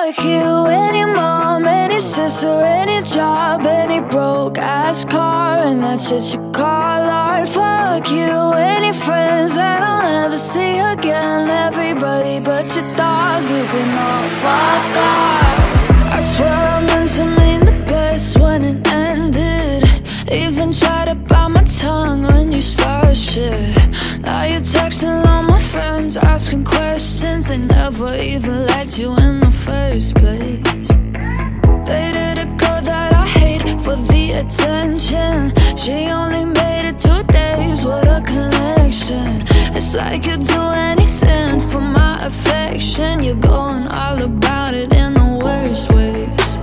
Fuck you, any mom, any sister, any job, any broke-ass car, and that shit you call art. Fuck you, any friends that I'll never see again. Everybody but your dog, you can all fuck off. I swear I meant to mean the best when it ended. Even tried to bite my tongue when you started shit. Now you're texting all my friends, asking questions. They never even liked you in the first place. Dated a girl that I hate for the attention. She only made it 2 days, what a connection. It's like you'd do anything for my affection. You're going all about it in the worst ways.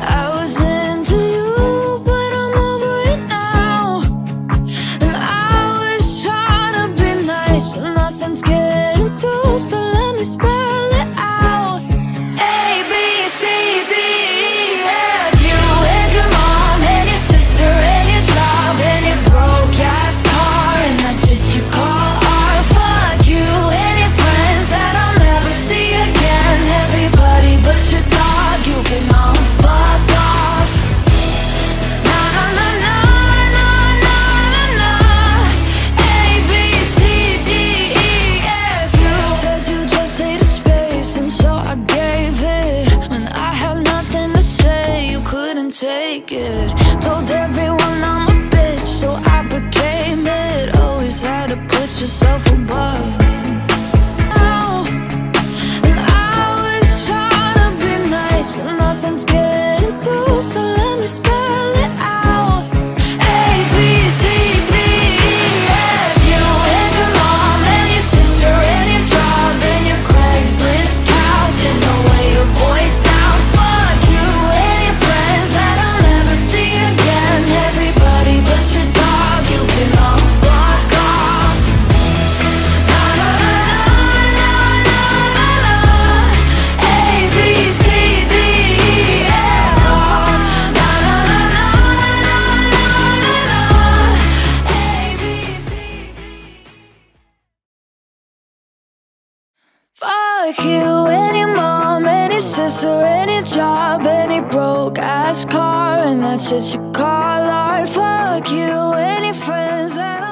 I was into you, but I'm over it now. And I was trying to be nice, but nothing's getting through, so let me spell it out. A, B, C, D, E, F, U. And your mom, and your sister, and your job, and your broke-ass car, and that shit you call art. Fuck you, and your friends that I'll never see again. Everybody but your dog, you can all fuck off. Na na na na na na na na. A, B, C, D, E, F, U. Said you just needed space, and so I gave it. When I had nothing to say, you couldn't take it. Told everyone I'm a bitch, so I became it. Always had to put yourself above me. And I was trying to be nice, but nothing's getting through, so let me spell it out. A, B, C, D, E, F, U. And your mom, and your sister, and your job, and your Craigslist couch, and the way your voice sounds. Fuck you, and your friends that I'll never see again. Everybody but your dog, you can all fuck off. Na na na na na na na. A, B, C, D, E, F, off. Na na na na na na na na. A, B, C, D. Fuck you, any mom, any sister, any job, any broke-ass car, and that shit you call art. Fuck you, any friends that